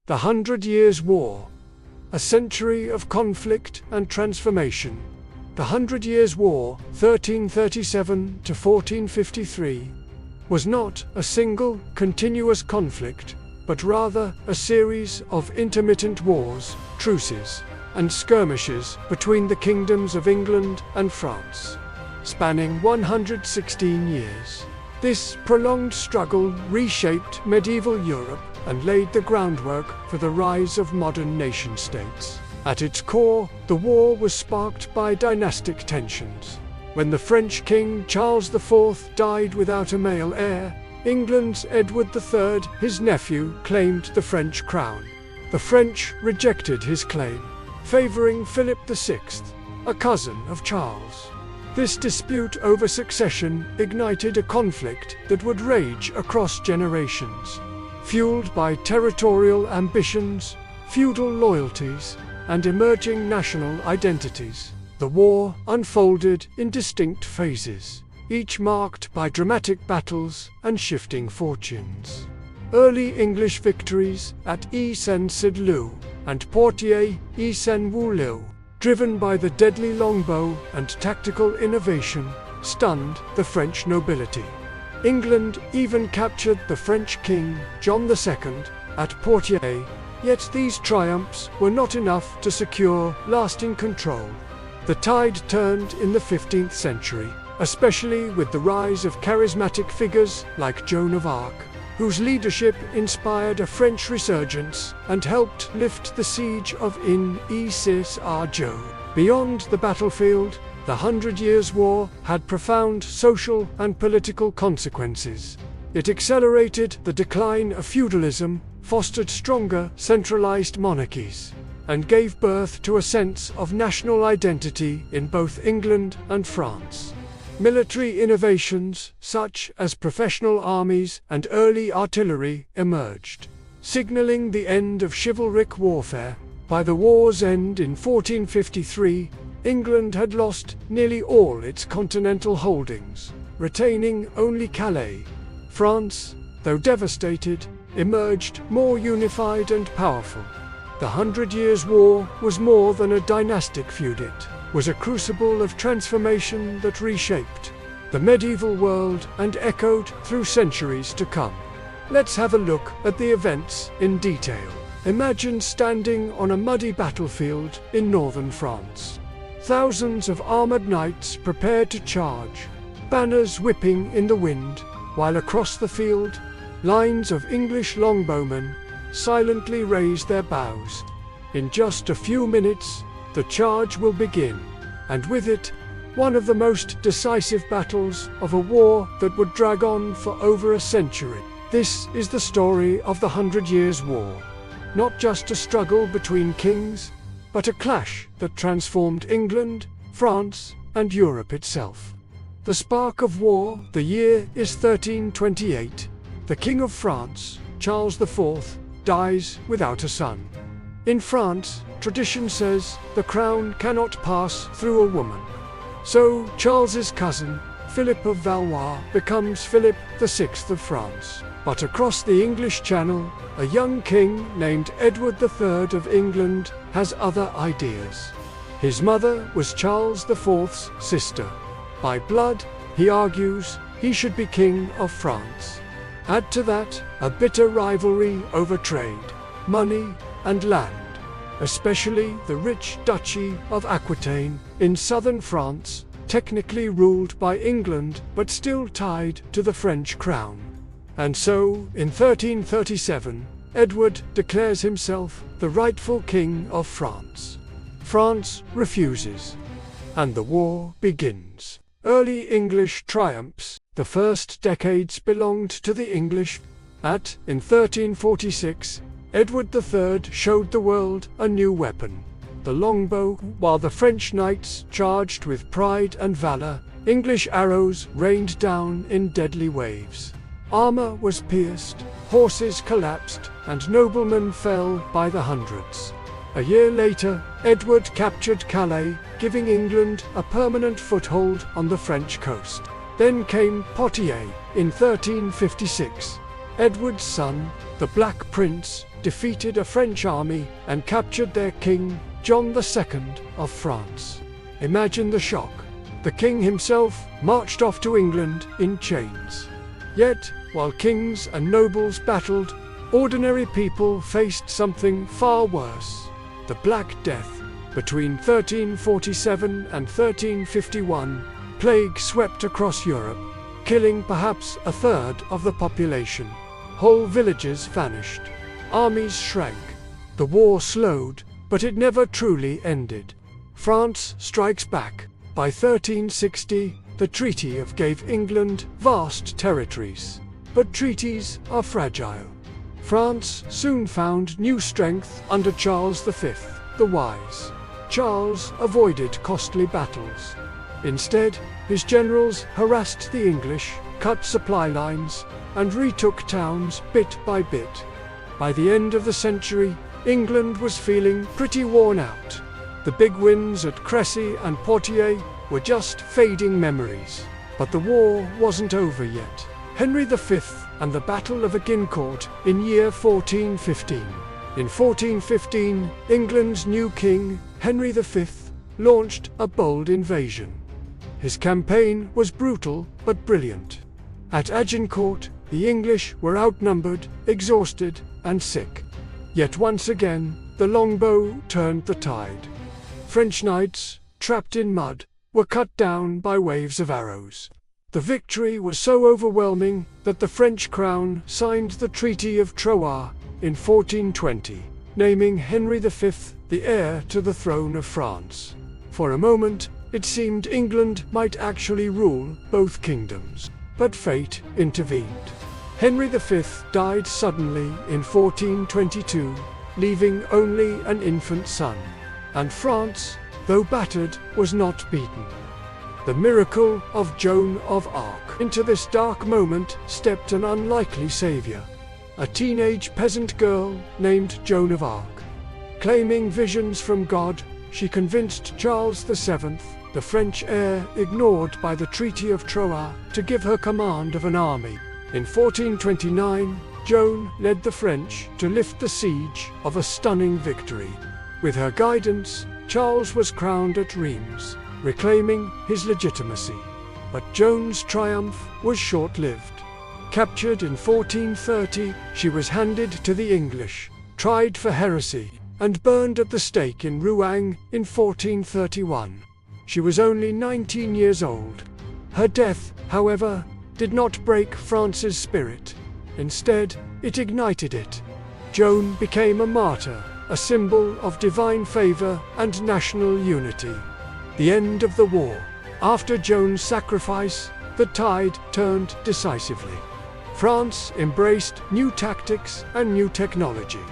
The 100 Years' War. A century of conflict and transformation. The 100 Years' War, 1337 to 1453, was not a single, continuous conflict, but rather a series of intermittent wars, truces, and skirmishes between the kingdoms of England and France, spanning 116 years. This prolonged struggle reshaped medieval Europe and laid the groundwork for the rise of modern nation-states. At its core, the war was sparked by dynastic tensions. When the French king Charles IV died without a male heir, England's Edward III, his nephew, claimed the French crown. The French rejected his claim, favoring Philip VI, a cousin of Charles. This dispute over succession ignited a conflict that would rage across generations. Fueled by territorial ambitions, feudal loyalties, and emerging national identities, the war unfolded in distinct phases, each marked by dramatic battles and shifting fortunes. Early English victories at Isen-Sid-Lou and Poitiers-Isen-Woullou, driven by the deadly longbow and tactical innovation, stunned the French nobility. England even captured the French king, John II, at Poitiers, yet these triumphs were not enough to secure lasting control. The tide turned in the 15th century, especially with the rise of charismatic figures like Joan of Arc, whose leadership inspired a French resurgence and helped lift the siege of Ine-Cis-Argeau. Beyond the battlefield, the 100 Years' War had profound social and political consequences. It accelerated the decline of feudalism, fostered stronger, centralized monarchies, and gave birth to a sense of national identity in both England and France. Military innovations, such as professional armies and early artillery, emerged, signaling the end of chivalric warfare. By the war's end in 1453, England had lost nearly all its continental holdings, retaining only Calais. France, though devastated, emerged more unified and powerful. The 100 Years' War was more than a dynastic feud. It was a crucible of transformation that reshaped the medieval world and echoed through centuries to come. Let's have a look at the events in detail. Imagine standing on a muddy battlefield in northern France. Thousands of armored knights prepared to charge, banners whipping in the wind, while across the field, lines of English longbowmen silently raise their bows. In just a few minutes, the charge will begin, and with it, one of the most decisive battles of a war that would drag on for over a century. This is the story of the 100 Years' War. Not just a struggle between kings, but a clash that transformed England, France, and Europe itself. The spark of war. The year is 1328. The King of France, Charles IV, dies without a son. In France, tradition says the crown cannot pass through a woman. So Charles's cousin, Philip of Valois, becomes Philip VI of France. But across the English Channel, a young king named Edward III of England has other ideas. His mother was Charles IV's sister. By blood, he argues, he should be king of France. Add to that a bitter rivalry over trade, money, and land, especially the rich Duchy of Aquitaine in southern France, technically ruled by England but still tied to the French crown. And so, in 1337, Edward declares himself the rightful king of France. France refuses, and the war begins. Early English triumphs. The first decades belonged to the English. In 1346, Edward III showed the world a new weapon, the longbow. While the French knights charged with pride and valor, English arrows rained down in deadly waves. Armor was pierced, horses collapsed, and noblemen fell by the hundreds. A year later, Edward captured Calais, giving England a permanent foothold on the French coast. Then came Poitiers in 1356. Edward's son, The Black Prince defeated a French army and captured their king, John II of France. Imagine the shock. The king himself marched off to England in chains. Yet, while kings and nobles battled, ordinary people faced something far worse: the Black Death. Between 1347 and 1351, plague swept across Europe, killing perhaps a third of the population. Whole villages vanished. Armies shrank. The war slowed, but it never truly ended. France strikes back. By 1360, the Treaty of gave England vast territories. But treaties are fragile. France soon found new strength under Charles V, the Wise. Charles avoided costly battles. Instead, his generals harassed the English, cut supply lines, and retook towns bit by bit. By the end of the century, England was feeling pretty worn out. The big wins at Crécy and Poitiers were just fading memories. But the war wasn't over yet. Henry V and the Battle of Agincourt in year 1415. In 1415, England's new king, Henry V, launched a bold invasion. His campaign was brutal but brilliant. At Agincourt, the English were outnumbered, exhausted, and sick. Yet once again, the longbow turned the tide. French knights, trapped in mud, were cut down by waves of arrows. The victory was so overwhelming that the French crown signed the Treaty of Troyes in 1420, naming Henry V the heir to the throne of France. For a moment, it seemed England might actually rule both kingdoms. But fate intervened. Henry V died suddenly in 1422, leaving only an infant son. And France, though battered, was not beaten. The miracle of Joan of Arc. Into this dark moment stepped an unlikely savior. A teenage peasant girl named Joan of Arc. Claiming visions from God, she convinced Charles VII, the French heir ignored by the Treaty of Troyes, to give her command of an army. In 1429, Joan led the French to lift the siege of a stunning victory. With her guidance, Charles was crowned at Reims, reclaiming his legitimacy. But Joan's triumph was short-lived. Captured in 1430, she was handed to the English, tried for heresy, and burned at the stake in Rouen in 1431. She was only 19 years old. Her death, however, did not break France's spirit. Instead, it ignited it. Joan became a martyr, a symbol of divine favor and national unity. The end of the war. After Joan's sacrifice, the tide turned decisively. France embraced new tactics and new technology.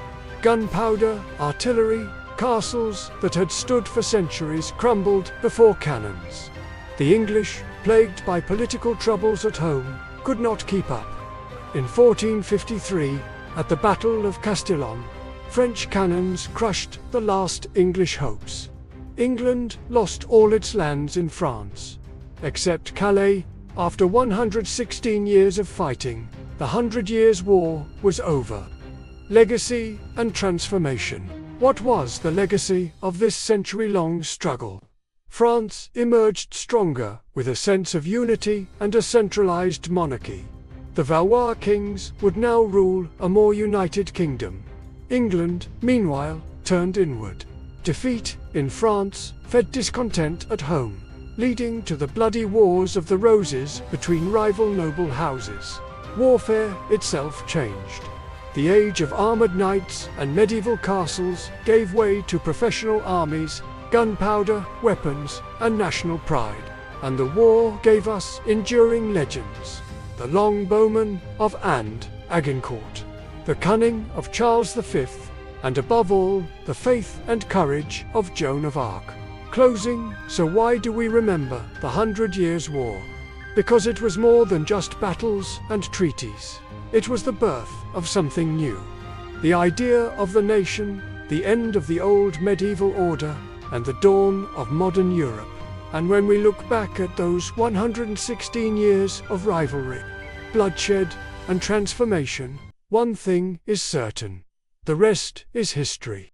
Gunpowder, artillery, castles that had stood for centuries crumbled before cannons. The English, plagued by political troubles at home, could not keep up. In 1453, at the Battle of Castillon, French cannons crushed the last English hopes. England lost all its lands in France. Except Calais, after 116 years of fighting, the 100 Years' War was over. Legacy and transformation. What was the legacy of this century-long struggle? France emerged stronger, with a sense of unity and a centralized monarchy. The Valois kings would now rule a more united kingdom. England, meanwhile, turned inward. Defeat in France fed discontent at home, leading to the bloody Wars of the Roses between rival noble houses. Warfare itself changed. The age of armored knights and medieval castles gave way to professional armies, gunpowder, weapons, and national pride. And the war gave us enduring legends. The longbowmen of Agincourt, the cunning of Charles V, and above all, the faith and courage of Joan of Arc. Closing. So why do we remember the 100 Years' War? Because it was more than just battles and treaties. It was the birth of something new. The idea of the nation, the end of the old medieval order, and the dawn of modern Europe. And when we look back at those 116 years of rivalry, bloodshed, and transformation, One thing is certain. The rest is history.